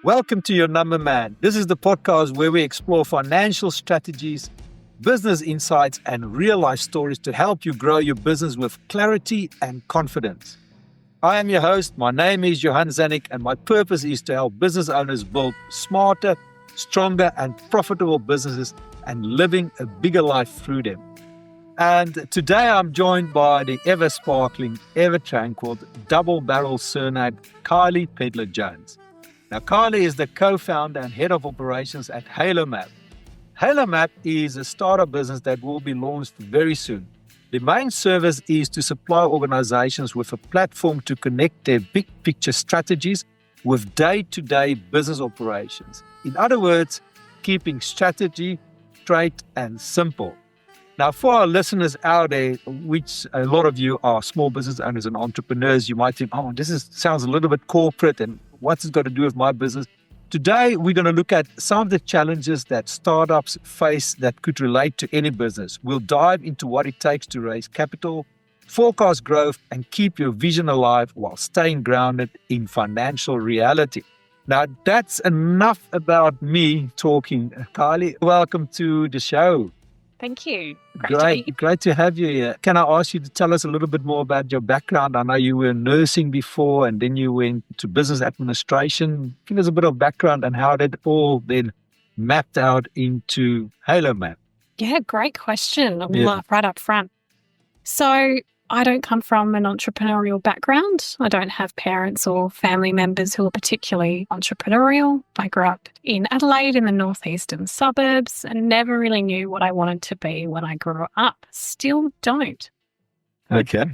Welcome to Your Number Man. This is the podcast where we explore financial strategies, business insights, and real life stories to help you grow your business with clarity and confidence. I am your host. My name is Johan, and my purpose is to help business owners build smarter, stronger, and profitable businesses and living a bigger life through them. And today I'm joined by the ever-sparkling, ever-tranquil, double-barrel surname, Kylie Pedler-Jones. Now, Kylie is the co-founder and head of operations at HaloMap. HaloMap is a startup business that will be launched very soon. The main service is to supply organizations with a platform to connect their big picture strategies with day-to-day business operations. In other words, keeping strategy straight and simple. Now, for our listeners out there, which a lot of you are small business owners and entrepreneurs, you might think, sounds a little bit corporate and what's it got to do with my business? Today, we're going to look at some of the challenges that startups face that could relate to any business. We'll dive into what it takes to raise capital, forecast growth, and keep your vision alive while staying grounded in financial reality. Now, that's enough about me talking. Kylie, welcome to the show. Thank you. Great to have you here. Can I ask you to tell us a little bit more about your background? I know you were nursing before and then you went to business administration. Give us a bit of background and how that all then mapped out into HaloMap. Yeah, great question. Right up front. So I don't come from an entrepreneurial background. I don't have parents or family members who are particularly entrepreneurial. I grew up in Adelaide in the northeastern suburbs and never really knew what I wanted to be when I grew up. Still don't. Okay.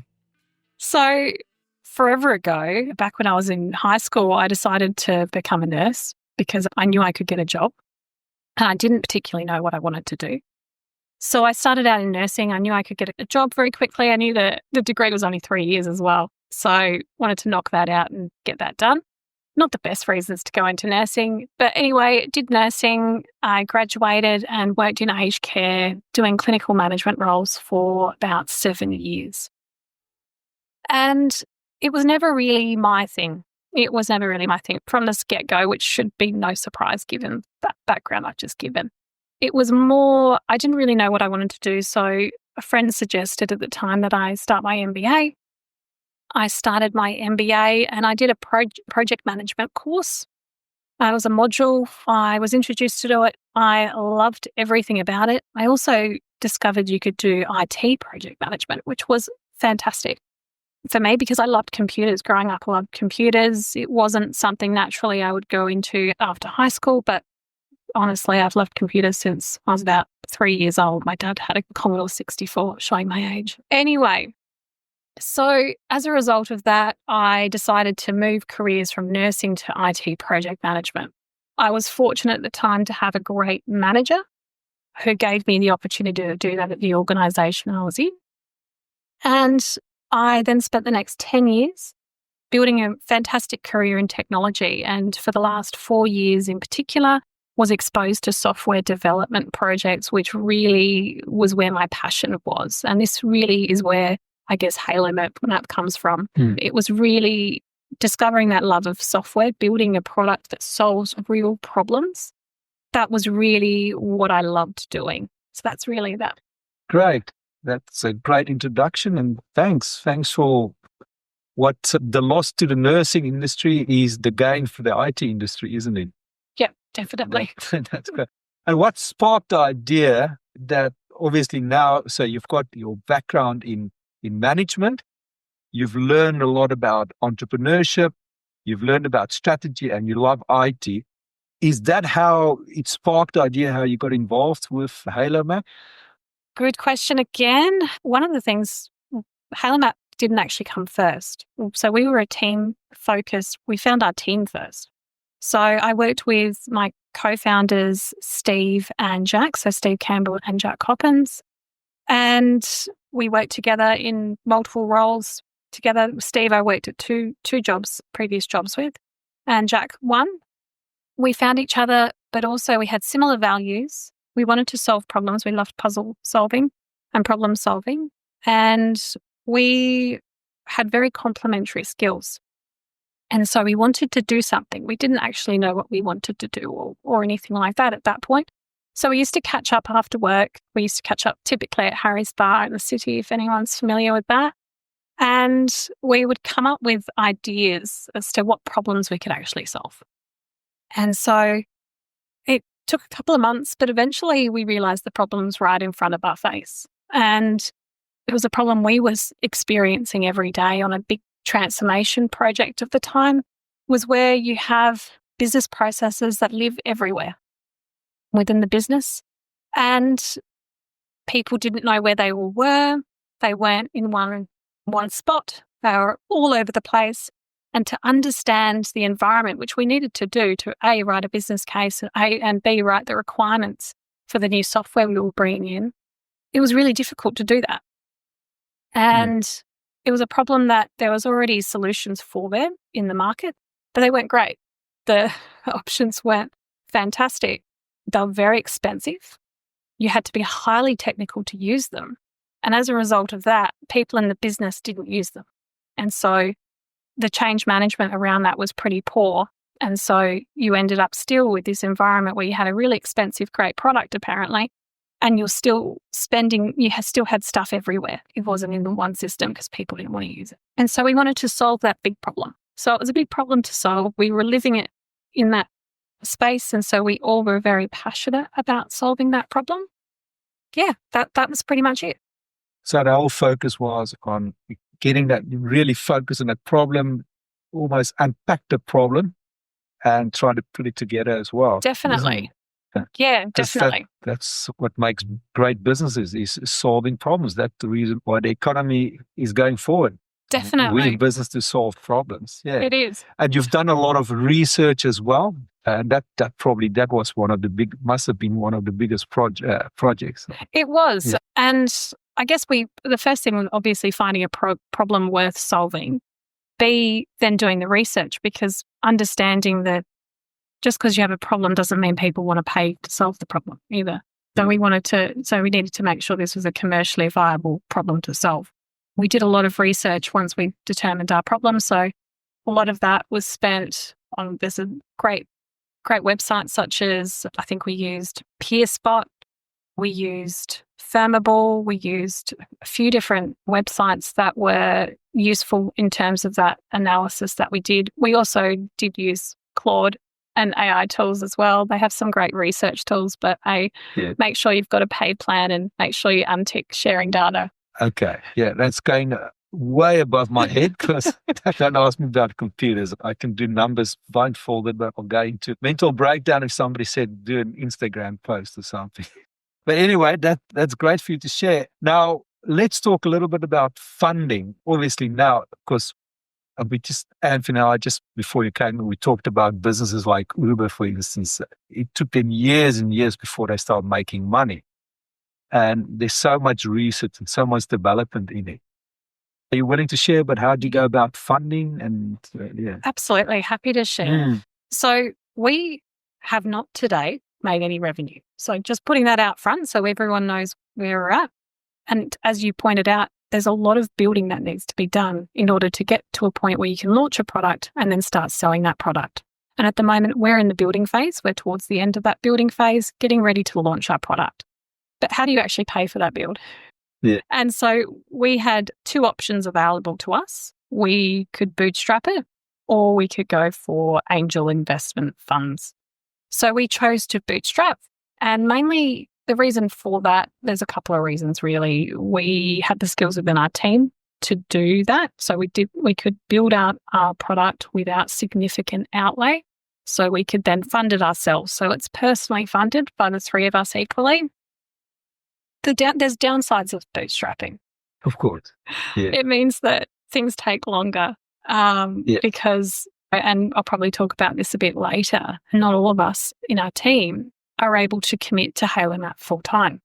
So forever ago, back when I was in high school, I decided to become a nurse because I knew I could get a job. And I didn't particularly know what I wanted to do. So I started out in nursing. I knew I could get a job very quickly. I knew that the degree was only 3 years as well. So I wanted to knock that out and get that done. Not the best reasons to go into nursing. But anyway, did nursing. I graduated and worked in aged care doing clinical management roles for about 7 years. And it was never really my thing. From the get-go, which should be no surprise given that background I've just given. It was more, I didn't really know what I wanted to do. So a friend suggested at the time that I start my MBA. I started my MBA and I did a project management course. It was a module. I was introduced to it. I loved everything about it. I also discovered you could do IT project management, which was fantastic for me because I loved computers. Growing up, I loved computers. It wasn't something naturally I would go into after high school, but honestly, I've loved computers since I was about 3 years old. My dad had a Commodore 64, showing my age. Anyway, so as a result of that, I decided to move careers from nursing to IT project management. I was fortunate at the time to have a great manager who gave me the opportunity to do that at the organisation I was in. And I then spent the next 10 years building a fantastic career in technology. And for the last 4 years in particular, was exposed to software development projects, which really was where my passion was. And this really is where I guess HaloMap comes from. It was really discovering that love of software, building a product that solves real problems. That was really what I loved doing. So that's really that. Great. That's a great introduction and thanks. Thanks for what the loss to the nursing industry is the gain for the IT industry, isn't it? Yeah, definitely. That's good. And what sparked the idea that obviously now, so you've got your background in management, you've learned a lot about entrepreneurship, you've learned about strategy, and you love IT. Is that how it sparked the idea, how you got involved with HaloMap? Good question again. One of the things, HaloMap didn't actually come first. So we were a team focused. We found our team first. So I worked with my co-founders, Steve and Jack, so Steve Campbell and Jack Coppins. And we worked together in multiple roles together. Steve, I worked at two previous jobs with, and Jack one. We found each other, but also we had similar values. We wanted to solve problems. We loved puzzle solving and problem solving. And we had very complementary skills. And so we wanted to do something. We didn't actually know what we wanted to do or anything like that at that point. So we used to catch up after work. We used to catch up typically at Harry's Bar in the city, if anyone's familiar with that. And we would come up with ideas as to what problems we could actually solve. And so it took a couple of months, but eventually we realized the problem's right in front of our face. And it was a problem we was experiencing every day on a big transformation project of the time, was where you have business processes that live everywhere within the business, and people didn't know where they all were. They weren't in one spot. They were all over the place. And to understand the environment, which we needed to do to A, write a business case, and B, write the requirements for the new software we were bringing in, it was really difficult to do that. And it was a problem that there was already solutions for them in the market, but they weren't great. The options weren't fantastic. They were very expensive. You had to be highly technical to use them. And as a result of that, people in the business didn't use them. And so the change management around that was pretty poor. And so you ended up still with this environment where you had a really expensive, great product, apparently, and you're still spending, still had stuff everywhere. It wasn't in the one system because people didn't want to use it. And so we wanted to solve that big problem. So it was a big problem to solve. We were living it in that space. And so we all were very passionate about solving that problem. Yeah, that was pretty much it. So the whole focus was on getting that, really focus on that problem, almost unpack the problem and try to put it together as well. Definitely. Yeah, definitely. That's what makes great businesses, is solving problems. That's the reason why the economy is going forward. Definitely. We're in business to solve problems. Yeah, it is. And you've done a lot of research as well. And that was must have been one of the biggest projects. It was. Yeah. And I guess the first thing was obviously finding a problem worth solving. B, then doing the research, because understanding that just because you have a problem doesn't mean people want to pay to solve the problem either. So we needed to make sure this was a commercially viable problem to solve. We did a lot of research once we determined our problem. So a lot of that was spent on, there's a great websites such as, I think we used PeerSpot, we used Thermable, we used a few different websites that were useful in terms of that analysis that we did. We also did use Claude and AI tools as well. They have some great research tools, but make sure you've got a paid plan and make sure you untick sharing data. Okay. Yeah, that's going way above my head, because don't ask me about computers. I can do numbers blindfolded, but I'll go into mental breakdown if somebody said do an Instagram post or something. But anyway, that's great for you to share. Now, let's talk a little bit about funding. Obviously now, because Anthony and I, just before you came, we talked about businesses like Uber, for instance. It took them years and years before they started making money. And there's so much research and so much development in it. Are you willing to share about how do you go about funding? And Absolutely. Happy to share. So we have not today made any revenue. So just putting that out front so everyone knows where we're at. And as you pointed out, there's a lot of building that needs to be done in order to get to a point where you can launch a product and then start selling that product. And at the moment, we're in the building phase. We're towards the end of that building phase, getting ready to launch our product. But how do you actually pay for that build? Yeah. And so we had two options available to us. We could bootstrap it, or we could go for angel investment funds. So we chose to bootstrap. And mainly the reason for that, there's a couple of reasons really. We had the skills within our team to do that. So we could build out our product without significant outlay. So we could then fund it ourselves. So it's personally funded by the three of us equally. There's downsides of bootstrapping. Of course. Yeah. It means that things take longer because, and I'll probably talk about this a bit later, not all of us in our team are able to commit to HaloMap full time.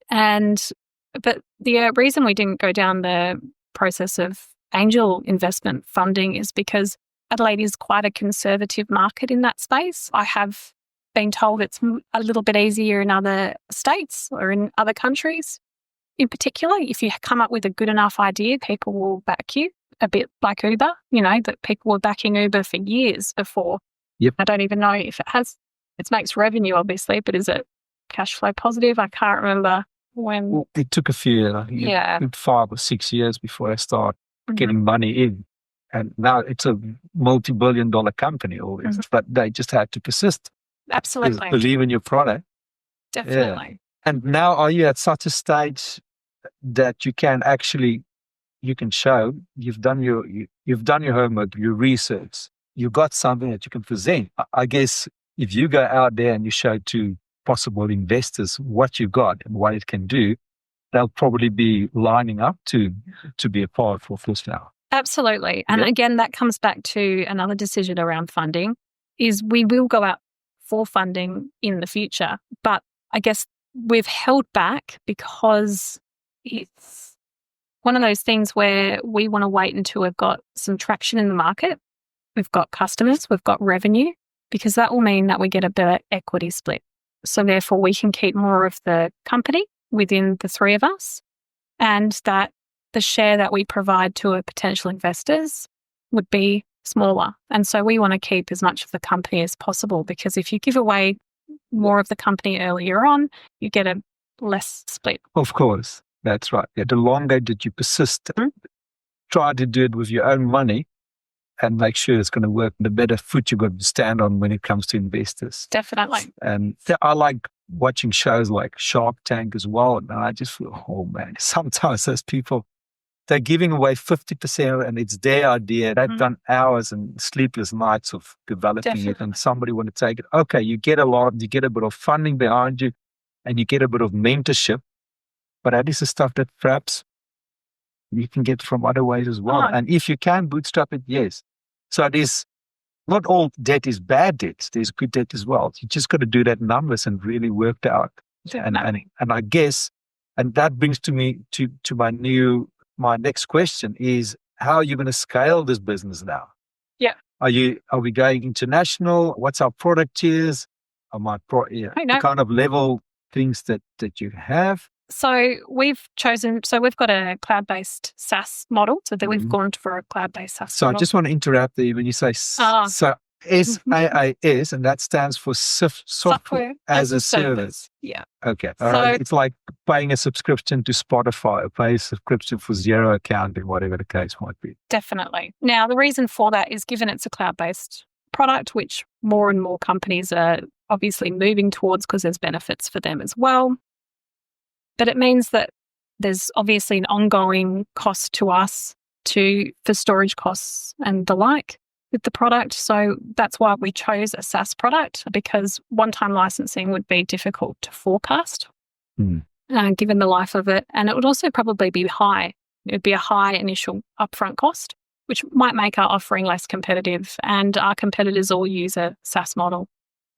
But the reason we didn't go down the process of angel investment funding is because Adelaide is quite a conservative market in that space. I have been told it's a little bit easier in other states or in other countries. In particular, if you come up with a good enough idea, people will back you. a bit like Uber, that people were backing Uber for years before. Yep. I don't even know if it makes revenue, obviously, but is it cash flow positive? I can't remember when. Well, it took a few years, I think Yeah. 5 or 6 years before I start Mhm. getting money in. And now it's a multi-billion-dollar company, but they just had to persist. Absolutely. Believe in your product. Definitely. And now are you at such a stage that you can show you've done your homework, your research, you've got something that you can present. I guess if you go out there and you show to possible investors what you got and what it can do, they'll probably be lining up to be a part for First Now. Absolutely. And again, that comes back to another decision around funding, is we will go out for funding in the future. But I guess we've held back because it's one of those things where we want to wait until we've got some traction in the market. We've got customers, we've got revenue, because that will mean that we get a better equity split. So therefore we can keep more of the company within the three of us, and that the share that we provide to a potential investors would be smaller. And so we want to keep as much of the company as possible, because if you give away more of the company earlier on, you get a less split. Of course, that's right. Yeah, the longer that you persist, try to do it with your own money and make sure it's going to work, the better foot you're going to stand on when it comes to investors. Definitely. And I like watching shows like Shark Tank as well. And I just feel, oh man, sometimes those people, they're giving away 50% and it's their idea. They've done hours and sleepless nights of developing it, and somebody want to take it. Okay, you get a bit of funding behind you and you get a bit of mentorship, but that is the stuff that perhaps you can get from other ways as well. And if you can bootstrap it, yes. So there's not all debt is bad debt. There's good debt as well. You just got to do that numbers and really work it out. And I guess, and that brings me to my next question is, how are you going to scale this business now? Yeah. Are we going international? What's our product tiers? The kind of level things that you have? So we've got a cloud-based SaaS model, so that we've gone for a cloud-based SaaS model. So I just want to interrupt there when you say SaaS, and that stands for software as a service. Yeah. Okay. All right. It's like paying a subscription to Spotify or paying a subscription for Xero accounting, whatever the case might be. Definitely. Now, the reason for that is, given it's a cloud-based product, which more and more companies are obviously moving towards because there's benefits for them as well. But it means that there's obviously an ongoing cost to us for storage costs and the like with the product. So that's why we chose a SaaS product, because one-time licensing would be difficult to forecast given the life of it. And it would also probably be high. It would be a high initial upfront cost, which might make our offering less competitive. And our competitors all use a SaaS model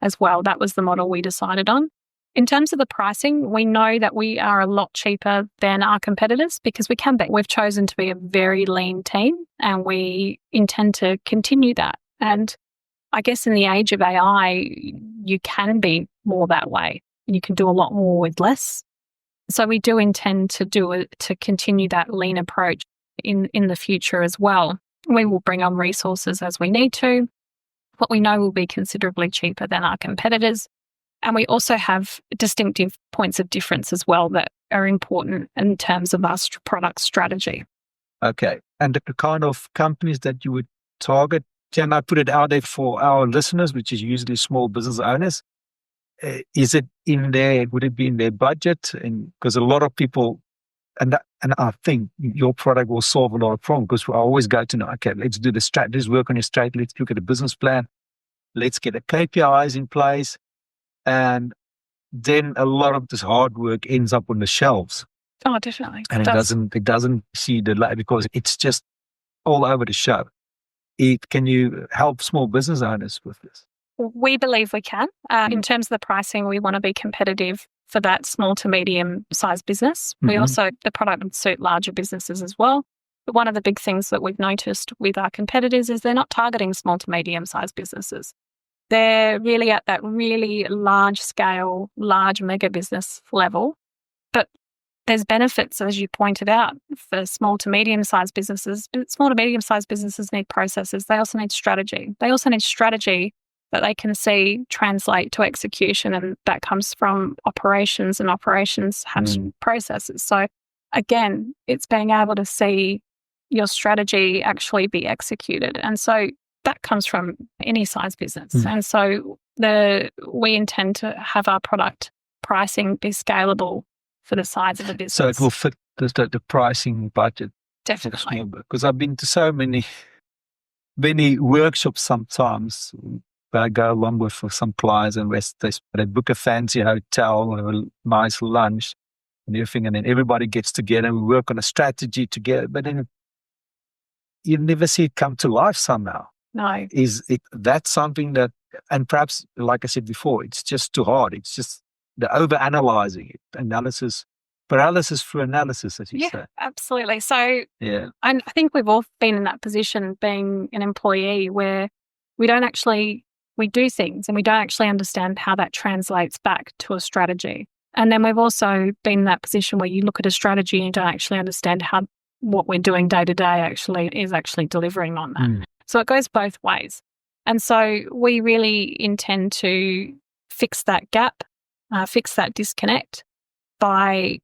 as well. That was the model we decided on. In terms of the pricing, we know that we are a lot cheaper than our competitors because we can be. We've chosen to be a very lean team, and we intend to continue that. And I guess in the age of AI, you can be more that way. You can do a lot more with less. So we do intend to continue that lean approach in the future as well. We will bring on resources as we need to. What we know will be considerably cheaper than our competitors. And we also have distinctive points of difference as well that are important in terms of our product strategy. Okay. And the kind of companies that you would target, can I put it out there for our listeners, which is usually small business owners? Is it in would it be in their budget? And because a lot of people, and I think your product will solve a lot of problems, because we always go to know, okay, let's do the strategy, let's work on your strategy, let's look at a business plan, let's get the KPIs in place. And then a lot of this hard work ends up on the shelves. Oh, definitely. And it doesn't see the light because it's just all over the show. Can you help small business owners with this? We believe we can. In terms of the pricing, we want to be competitive for that small to medium sized business. We also, the product would suit larger businesses as well. But one of the big things that we've noticed with our competitors is they're not targeting small to medium sized businesses. They're really at that really large scale, large mega business level. But there's benefits, as you pointed out, for small to medium-sized businesses. But small to medium-sized businesses need processes. They also need strategy. They also need strategy that they can see translate to execution, and that comes from operations, and operations have processes. So again, it's being able to see your strategy actually be executed. And so that comes from any size business. And so we intend to have our product pricing be scalable for the size of the business. So it will fit the pricing budget. Definitely. Because I've been to so many workshops sometimes. I go along with some clients, and they book a fancy hotel and a nice lunch and everything, and then everybody gets together and we work on a strategy together, but then you never see it come to life somehow. No. That's something that, and perhaps, like I said before, it's just too hard. It's just the over-analyzing it, paralysis through analysis, as you say. Absolutely. So I think we've all been in that position, being an employee, where we do things and we don't actually understand how that translates back to a strategy. And then we've also been in that position where you look at a strategy and you don't actually understand how what we're doing day to day is actually delivering on that. So it goes both ways. And so we really intend to fix that gap, fix that disconnect by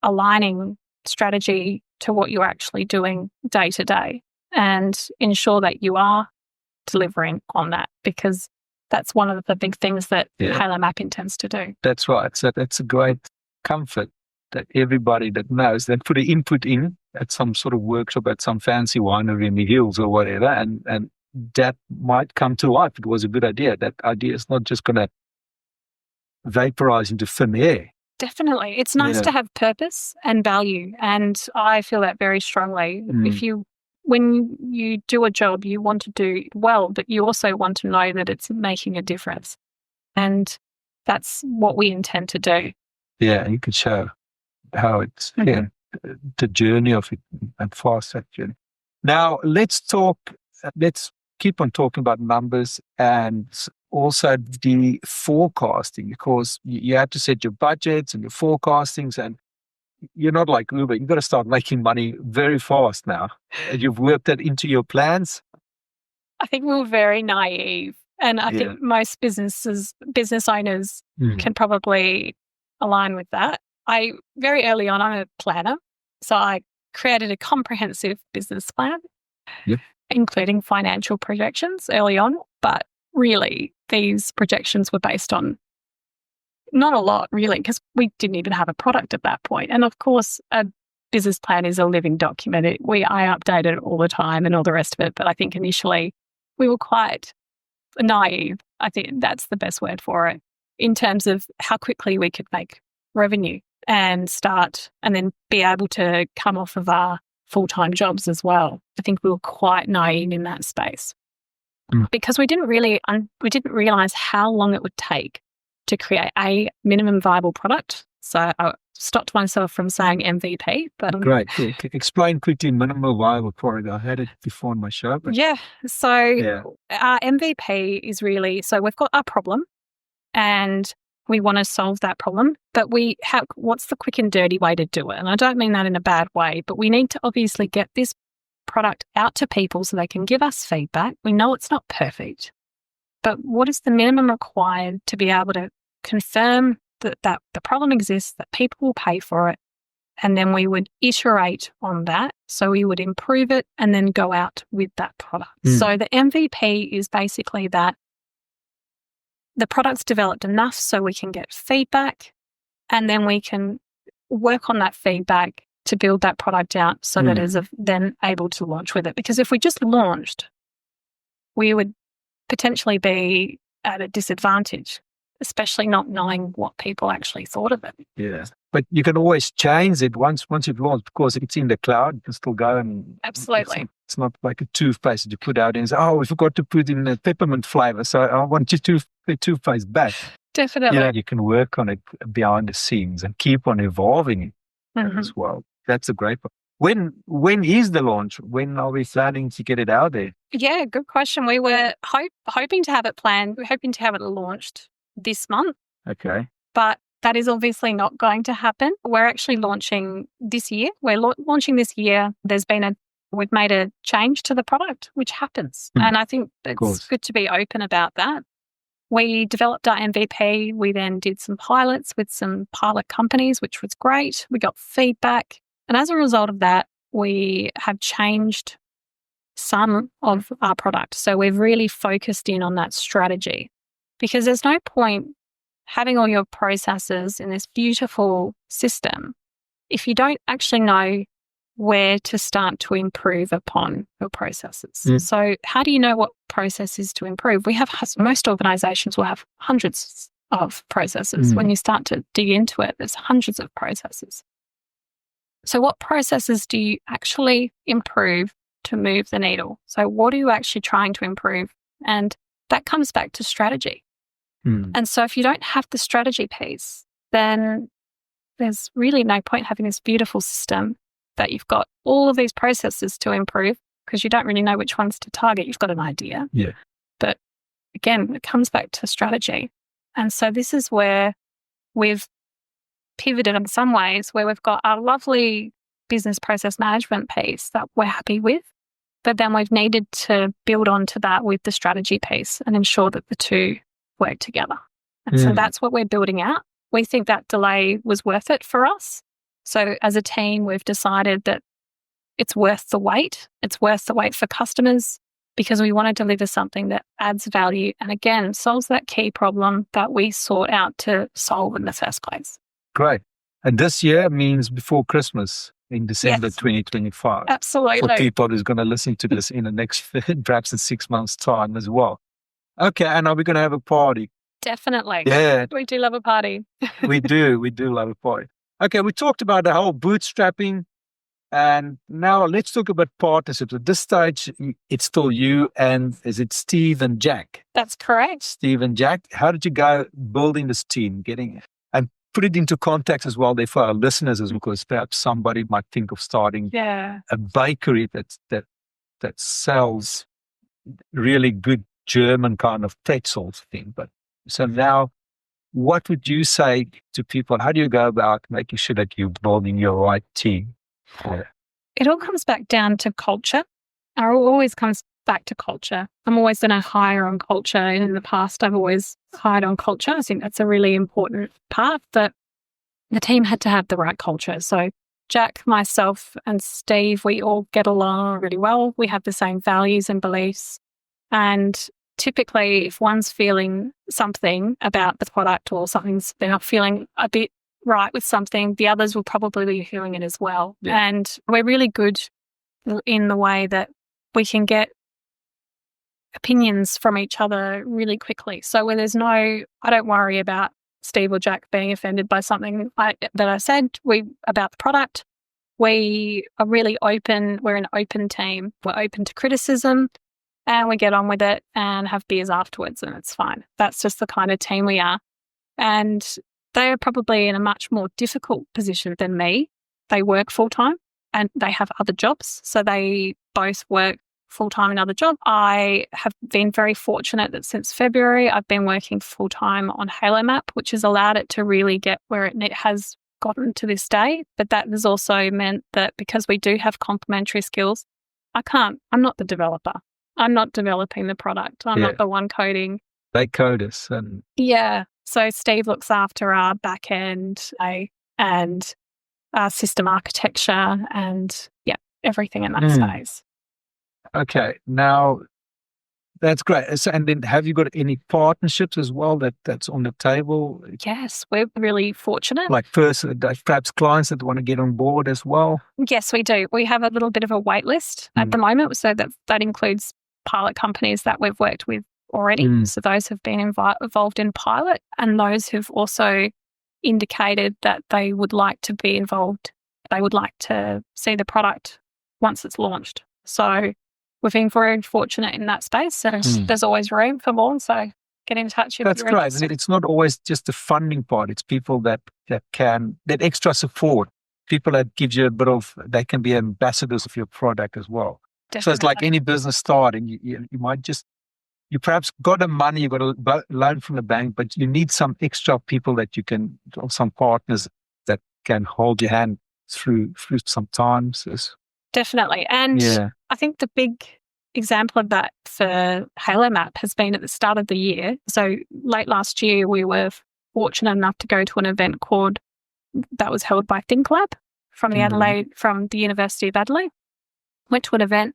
aligning strategy to what you're actually doing day to day, and ensure that you are delivering on that, because that's one of the big things that HaloMap intends to do. That's right. So that's a great comfort that everybody that knows, that put an input in at some sort of workshop at some fancy winery in the hills or whatever, and that might come to life. It was a good idea. That idea is not just going to vaporize into thin air. Definitely. It's nice to have purpose and value. And I feel that very strongly. When you do a job, you want to do well, but you also want to know that it's making a difference. And that's what we intend to do. Yeah, you could show how it's the journey of it, and fast that journey. Now let's keep on talking about numbers and also the forecasting, because you have to set your budgets and your forecastings, and you're not like Uber. You've got to start making money very fast now. You've worked that into your plans. I think we were very naive, and I think most business owners can probably align with that. Very early on, I'm a planner, so I created a comprehensive business plan, including financial projections early on. But really, these projections were based on not a lot, really, because we didn't even have a product at that point. And of course, a business plan is a living document. I update it all the time and all the rest of it. But I think initially we were quite naive. I think that's the best word for it, in terms of how quickly we could make revenue and start, and then be able to come off of our full-time jobs as well. I think we were quite naive in that space because we didn't realize how long it would take to create a minimum viable product. So I stopped myself from saying MVP. But great. Yeah. Explain quickly minimum viable product. I had it before on my show. But our MVP is really, so we've got our problem and we want to solve that problem, but what's the quick and dirty way to do it? And I don't mean that in a bad way, but we need to obviously get this product out to people so they can give us feedback. We know it's not perfect, but what is the minimum required to be able to confirm that the problem exists, that people will pay for it, and then we would iterate on that. So we would improve it and then go out with that product. So the MVP is basically that the product's developed enough so we can get feedback, and then we can work on that feedback to build that product out so that it's then able to launch with it. Because if we just launched, we would potentially be at a disadvantage, especially not knowing what people actually thought of it. Yeah. But you can always change it once you've launched, because it's in the cloud, you can still go and... Absolutely. It's not like a toothpaste that you put out and say, we forgot to put in a peppermint flavor, so I want your toothpaste back. Definitely. You can work on it behind the scenes and keep on evolving it as well. That's a great one. When is the launch? When are we planning to get it out there? Yeah, good question. We were hoping to have it planned. We're hoping to have it launched this month. Okay. But That is obviously not going to happen. We're actually launching this year. We're launching this year. We've made a change to the product, which happens. And I think it's good to be open about that. We developed our MVP. We then did some pilots with some pilot companies, which was great. We got feedback. And as a result of that, we have changed some of our product. So we've really focused in on that strategy, because there's no point having all your processes in this beautiful system if you don't actually know where to start to improve upon your processes. So how do you know what processes to improve? Most organizations will have hundreds of processes. When you start to dig into it, there's hundreds of processes. So what processes do you actually improve to move the needle? So what are you actually trying to improve? And that comes back to strategy. And so if you don't have the strategy piece, then there's really no point having this beautiful system that you've got all of these processes to improve, because you don't really know which ones to target. You've got an idea. Yeah. But again, it comes back to strategy. And so this is where we've pivoted in some ways, where we've got our lovely business process management piece that we're happy with, but then we've needed to build onto that with the strategy piece and ensure that the two work together. And so that's what we're building out. We think that delay was worth it for us. So as a team, we've decided that it's worth the wait. It's worth the wait for customers, because we want to deliver something that adds value and, again, solves that key problem that we sought out to solve in the first place. Great. And this year means before Christmas in December 2025. Absolutely. For people who's going to listen to this in the next, perhaps in 6 months' time as well. Okay. And are we going to have a party? Definitely. Yeah. We do love a party. We do love a party. Okay. We talked about the whole bootstrapping. And now let's talk about partnerships. At this stage, it's still you and is it Steve and Jack? That's correct. Steve and Jack. How did you go building this team, and put it into context as well there for our listeners, because perhaps somebody might think of starting a bakery that sells really good German kind of pretzels thing. But so now, what would you say to people? How do you go about making sure that you're building your right team? It all comes back down to culture. It always comes back to culture. I'm always going to hire on culture. And in the past, I've always hired on culture. I think that's a really important part, that the team had to have the right culture. So Jack, myself, and Steve, we all get along really well. We have the same values and beliefs. And typically, if one's feeling something about the product or they're not feeling a bit right with something, the others will probably be feeling it as well. Yeah. And we're really good in the way that we can get opinions from each other really quickly. So when I don't worry about Steve or Jack being offended by something that I said about the product. We are really open. We're an open team. We're open to criticism, and we get on with it and have beers afterwards, and it's fine. That's just the kind of team we are. And they are probably in a much more difficult position than me. They work full-time and they have other jobs. So they both work full-time in other job. I have been very fortunate that since February, I've been working full-time on HaloMap, which has allowed it to really get where it has gotten to this day. But that has also meant that because we do have complementary skills, I'm not the developer. I'm not developing the product. I'm not the one coding. They code us. And So Steve looks after our back end and our system architecture and everything in that space. Okay. Now, that's great. So, and then have you got any partnerships as well that's on the table? Yes, we're really fortunate. Like perhaps clients that want to get on board as well? Yes, we do. We have a little bit of a wait list at the moment. So that includes pilot companies that we've worked with already. So those have been involved in pilot, and those who've also indicated that they would like to be involved. They would like to see the product once it's launched. So we've been very fortunate in that space, and there's always room for more. So get in touch if That's you're great. interested. It's not always just the funding part. It's people that extra support, people that give you they can be ambassadors of your product as well. Definitely. So it's like any business starting, you might just you perhaps got the money, you got a loan from the bank, but you need some extra people that you can, or some partners that can hold your hand through some times. Definitely. And I think the big example of that for HaloMap has been at the start of the year. So late last year, we were fortunate enough to go to an event that was held by ThinkLab from the University of Adelaide. Went to an event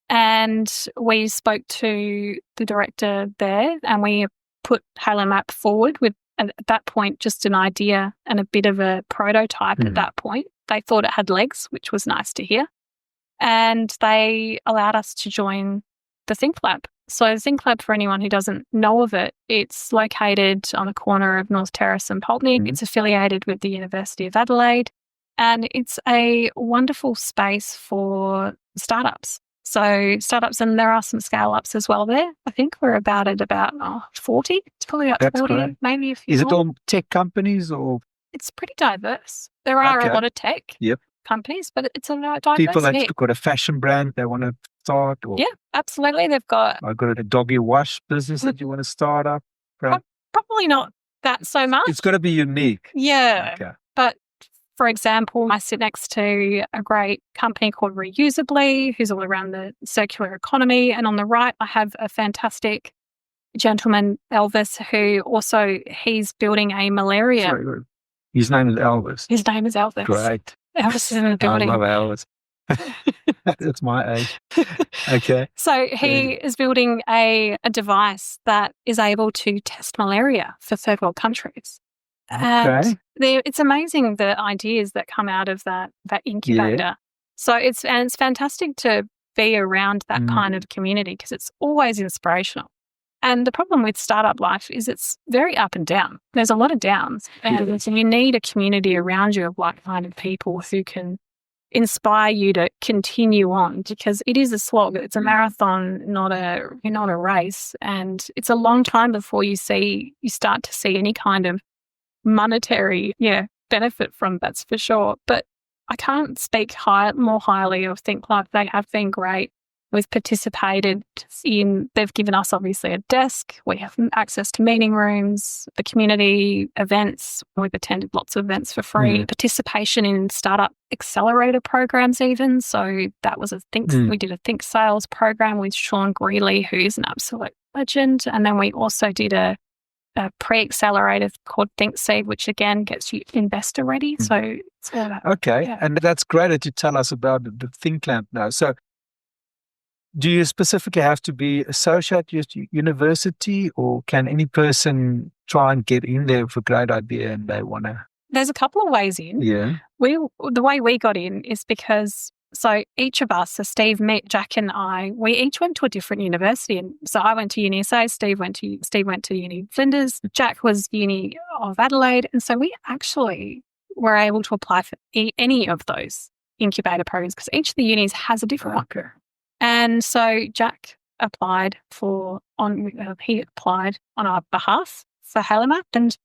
and we spoke to the director there, and we put HaloMap forward with, at that point, just an idea and a bit of a prototype at that point. They thought it had legs, which was nice to hear. And they allowed us to join the ThinkLab. So ThinkLab, for anyone who doesn't know of it, it's located on the corner of North Terrace and Pulteney. It's affiliated with the University of Adelaide. And it's a wonderful space for startups. So startups, and there are some scale-ups as well there. I think we're about 40. It's probably about That's 40, great. maybe a few Is more. it all tech companies or? It's pretty diverse. There are a lot of tech companies, but it's a diverse people that's mix. got a fashion brand they want to start? Or Yeah, absolutely. They've got... I've got a doggy wash business that you want to start up. Right? Probably not that so much. It's got to be unique. Yeah. Okay. But for example, I sit next to a great company called Reusably, who's all around the circular economy. And on the right, I have a fantastic gentleman, Elvis, who also, he's building a malaria. Sorry, his name is Elvis. His name is Elvis. Great. Elvis is in the building. I love Elvis. That's my age. Okay. So he is building a device that is able to test malaria for third world countries. And it's amazing the ideas that come out of that incubator. Yeah. So it's fantastic to be around that kind of community because it's always inspirational. And the problem with startup life is it's very up and down. There's a lot of downs, and you need a community around you of like-minded people who can inspire you to continue on, because it is a slog. It's a marathon, not a race, and it's a long time before you start to see any kind of monetary benefit from, that's for sure. But I can't speak more highly of ThinkLab. They have been great. We've participated they've given us obviously a desk. We have access to meeting rooms, the community events. We've attended lots of events for free. Participation in startup accelerator programs even. So that was we did a Think Sales program with Sean Greeley, who is an absolute legend. And then we also did a pre-accelerator called Think Seed, which again gets you investor ready. So and that's great that you tell us about the ThinkLab now. So do you specifically have to be associated with university, or can any person try and get in there with a great idea and they want to? There's a couple of ways in. Yeah. The way we got in is because, so each of us, so Steve, Jack and I, we each went to a different university. And so I went to Uni SA, Steve went to Uni Flinders, Jack was Uni of Adelaide. And so we actually were able to apply for any of those incubator programs because each of the unis has a different one. And so Jack applied he applied on our behalf for HaloMap, and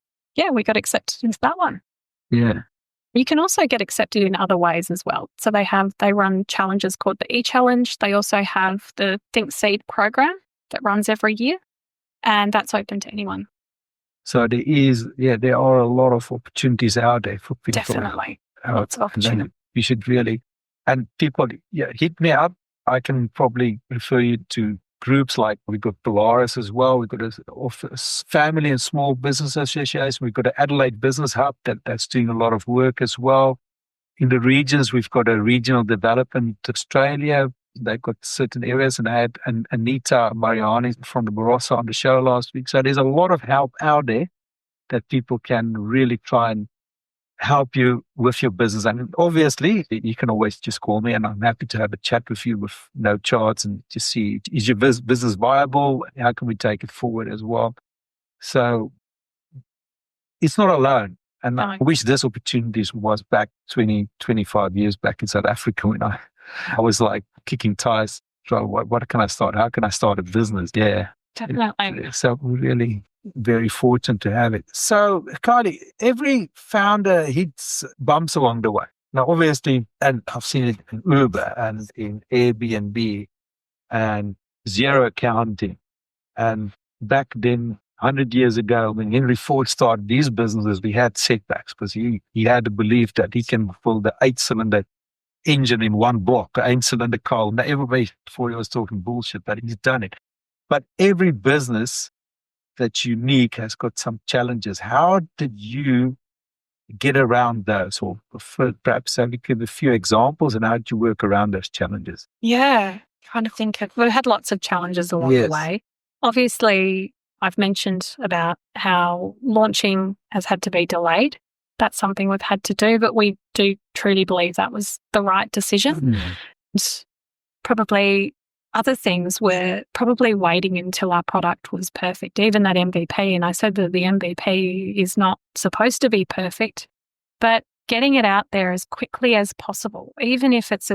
we got accepted into that one. Yeah. You can also get accepted in other ways as well. So they run challenges called the E-Challenge. They also have the Think Seed program that runs every year, and that's open to anyone. So there are a lot of opportunities out there for people. Definitely. Lots of opportunities. You should really, and people, hit me up. I can probably refer you to groups like we've got Polaris as well. We've got a family and small business association. We've got an Adelaide Business Hub that's doing a lot of work as well. In the regions, we've got a regional development Australia. They've got certain areas, and I had Anita Mariani from the Barossa on the show last week. So there's a lot of help out there that people can really try and help you with your business. And obviously, you can always just call me and I'm happy to have a chat with you with no charge and just see, is your business viable? How can we take it forward as well? So it's not alone. And I wish this opportunity was back 20, 25 years back in South Africa when I was like kicking tires. What can I start? How can I start a business? Yeah. Definitely. So we're really very fortunate to have it. So, Kylie, every founder hits bumps along the way. Now, obviously, and I've seen it in Uber and in Airbnb and zero accounting And back then, 100 years ago, when Henry Ford started these businesses, we had setbacks because he had the belief that he can build the 8-cylinder engine in one block, an 8-cylinder car. Now, everybody before he was talking bullshit, but he's done it. But every business that's unique has got some challenges. How did you get around those? Or perhaps have you give a few examples and how did you work around those challenges? Yeah, trying to think of, we've had lots of challenges along the way. Obviously, I've mentioned about how launching has had to be delayed. That's something we've had to do, but we do truly believe that was the right decision. Probably other things were probably waiting until our product was perfect, even that MVP. And I said that the MVP is not supposed to be perfect, but getting it out there as quickly as possible, even if it's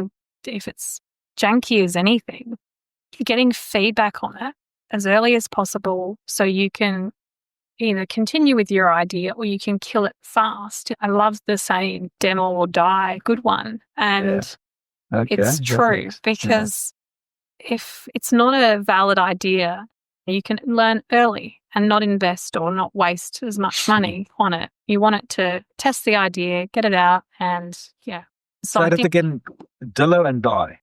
janky as anything, getting feedback on it as early as possible so you can either continue with your idea or you can kill it fast. I love the saying, demo or die, good one. And it's true because if it's not a valid idea, you can learn early and not invest or not waste as much money on it. You want it to test the idea, get it out, and So I think again, dillo and die.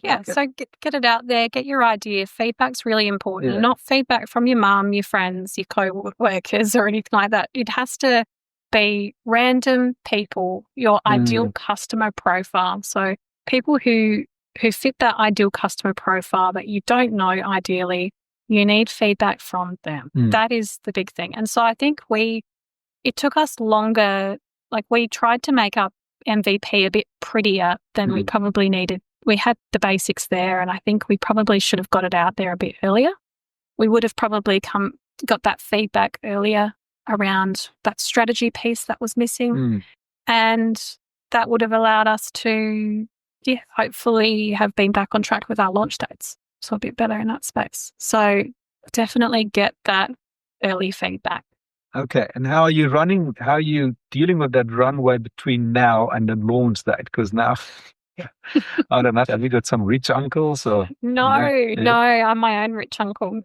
Yeah, so get it out there, get your idea. Feedback's really important. Not feedback from your mum, your friends, your co-workers or anything like that. It has to be random people, your ideal customer profile. So people who fit that ideal customer profile that you don't know ideally, you need feedback from them. That is the big thing. And so I think it took us longer. Like we tried to make our MVP a bit prettier than we probably needed. We had the basics there, and I think we probably should have got it out there a bit earlier. We would have probably got that feedback earlier around that strategy piece that was missing. And that would have allowed us to, hopefully have been back on track with our launch dates. So a bit better in that space. So definitely get that early feedback. Okay. And how are you dealing with that runway between now and the launch date? Because now... I don't know. Have you got some rich uncles or? No, I'm my own rich uncle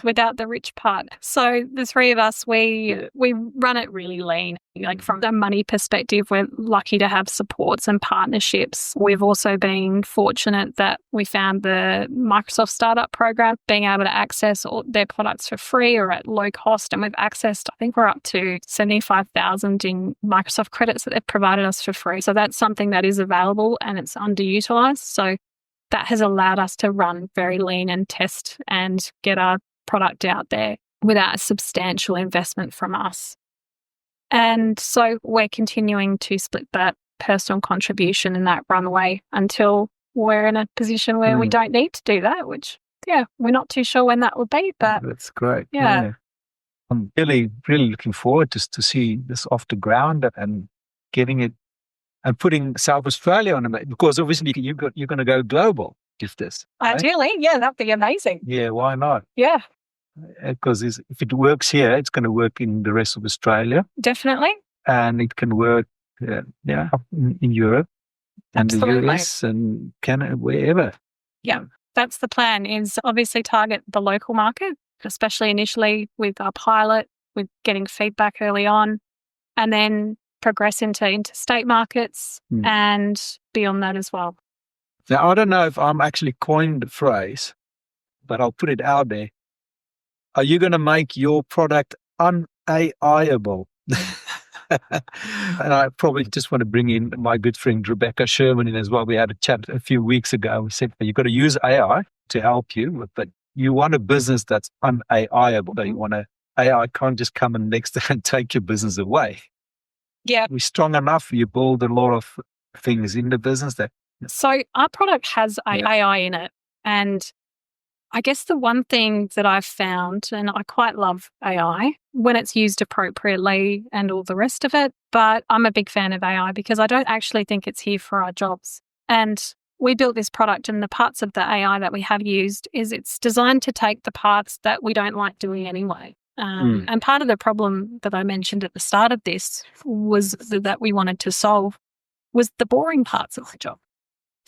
without the rich part. So the three of us, we run it really lean. Like from the money perspective, we're lucky to have supports and partnerships. We've also been fortunate that we found the Microsoft Startup Program, being able to access all their products for free or at low cost. And we've accessed, I think we're up to 75,000 in Microsoft credits that they've provided us for free. So that's something that is available and it's underutilized. So that has allowed us to run very lean and test and get our product out there without a substantial investment from us. And so we're continuing to split that personal contribution in that runway until we're in a position where we don't need to do that, which, we're not too sure when that will be, but that's great. Yeah. I'm really, really looking forward to see this off the ground and getting it and putting South Australia on the map, because obviously you're going to go global with this. Ideally, that'd be amazing. Yeah, why not? Yeah. Because if it works here, it's going to work in the rest of Australia. Definitely. And it can work in Europe and Absolutely. the US and Canada, wherever. Yeah, that's the plan, is obviously target the local market, especially initially with our pilot, with getting feedback early on, and then progress into interstate markets and beyond that as well. Now, I don't know if I'm actually coined the phrase, but I'll put it out there. Are you going to make your product un-AI-able? And I probably just want to bring in my good friend Rebecca Sherman in as well. We had a chat a few weeks ago. We said, you've got to use AI to help you, but you want a business that's un-AI-able. AI can't just come and next and take your business away. Yeah. We're strong enough. You build a lot of things in the business that. So our product has AI in it. And I guess the one thing that I've found, and I quite love AI when it's used appropriately and all the rest of it, but I'm a big fan of AI because I don't actually think it's here for our jobs. And we built this product, and the parts of the AI that we have used is it's designed to take the parts that we don't like doing anyway. And part of the problem that I mentioned at the start of this was that we wanted to solve was the boring parts of the job.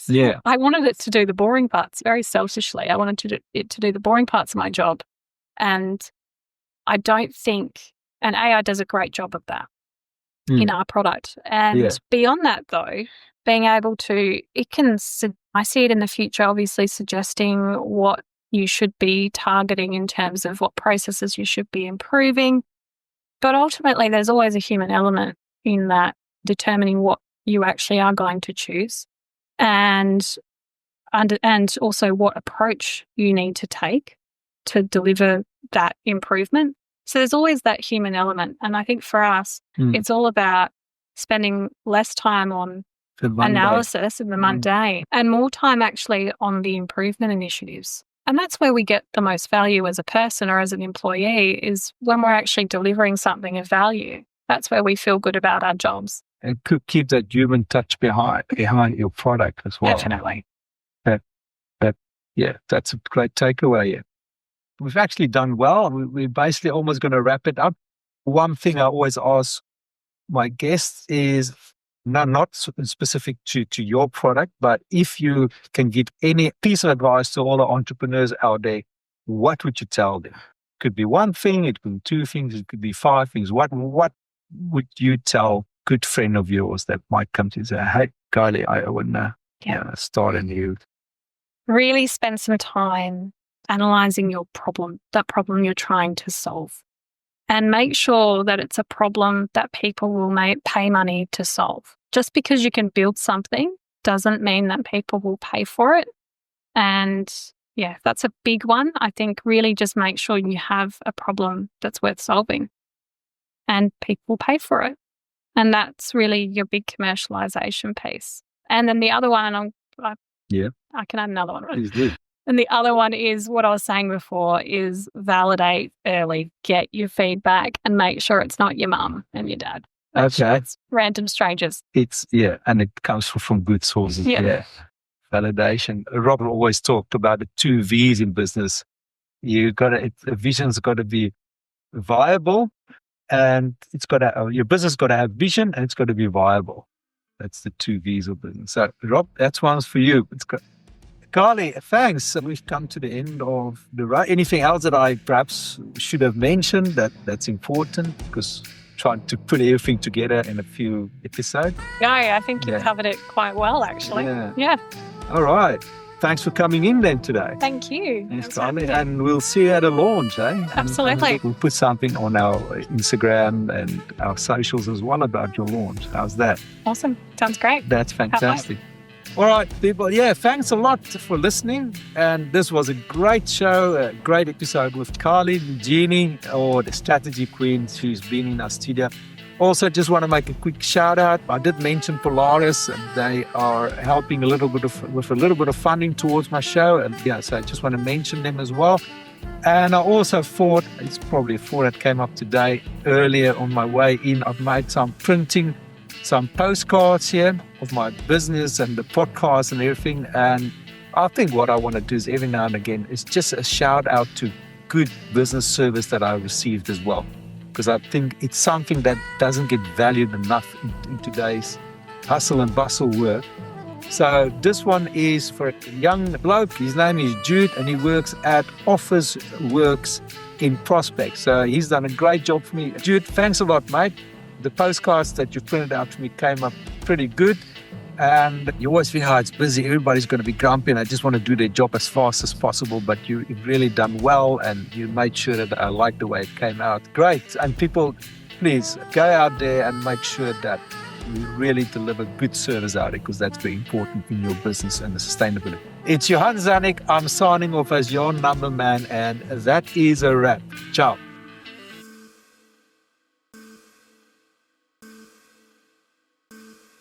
Yeah. I wanted it to do the boring parts very selfishly. I wanted it to do the boring parts of my job. And I don't think, and AI does a great job of that in our product. And beyond that, though, being able to, I see it in the future, obviously suggesting what you should be targeting in terms of what processes you should be improving. But ultimately, there's always a human element in that, determining what you actually are going to choose and also what approach you need to take to deliver that improvement. So there's always that human element. And I think for us, it's all about spending less time on analysis of the mundane and more time actually on the improvement initiatives. And that's where we get the most value as a person or as an employee, is when we're actually delivering something of value. That's where we feel good about our jobs. And could keep that human touch behind your product as well. Definitely. That's a great takeaway. Yeah. We've actually done well. We're basically almost going to wrap it up. One thing I always ask my guests is, not specific to your product, but if you can give any piece of advice to all the entrepreneurs out there, what would you tell them? It could be one thing, it could be two things, it could be five things. What would you tell a good friend of yours that might come to you and say, hey, Kylie, I want to start a new? Really spend some time analyzing your problem, that problem you're trying to solve. And make sure that it's a problem that people will pay money to solve. Just because you can build something doesn't mean that people will pay for it. And that's a big one. I think really just make sure you have a problem that's worth solving and people pay for it. And that's really your big commercialization piece. And then the other one, and I can add another one. Right? And the other one is what I was saying before, is validate early, get your feedback and make sure it's not your mum and your dad. Okay. It's random strangers. And it comes from good sources. Yeah. Validation. Robert always talked about the 2 V's in business. A vision's got to be viable, and your business got to have vision, and it's got to be viable. That's the 2 V's of business. So Rob, that's one for you. Kylie, thanks. We've come to the end of the ride. Anything else that I perhaps should have mentioned that's important? Because trying to put everything together in a few episodes. No, I think you've covered it quite well, actually. Yeah. All right. Thanks for coming in then today. Thank you. Thanks, Kylie. And we'll see you at a launch, eh? Absolutely. And we'll put something on our Instagram and our socials as well about your launch. How's that? Awesome. Sounds great. That's fantastic. All right, people. Yeah, thanks a lot for listening. And this was a great show, a great episode with Kylie, the genie, or the strategy queen, who's been in our studio. Also, just want to make a quick shout out. I did mention Polaris, and they are helping with a little bit of funding towards my show. And so I just want to mention them as well. And I also thought, it's probably a thought that came up today earlier on my way in. I've made some postcards here of my business and the podcast and everything. And I think what I want to do is every now and again is just a shout out to good business service that I received as well. Because I think it's something that doesn't get valued enough in today's hustle and bustle work. So this one is for a young bloke. His name is Jude, and he works at Office Works in Prospect. So he's done a great job for me. Jude, thanks a lot, mate. The postcards that you printed out for me came up pretty good. And you always think, it's busy, everybody's going to be grumpy, and I just want to do their job as fast as possible. But you've really done well, and you made sure that I like the way it came out. Great. And people, please go out there and make sure that you really deliver good service out there, because that's very important in your business and the sustainability. It's Johan Zanik. I'm signing off as your number man, and that is a wrap. Ciao.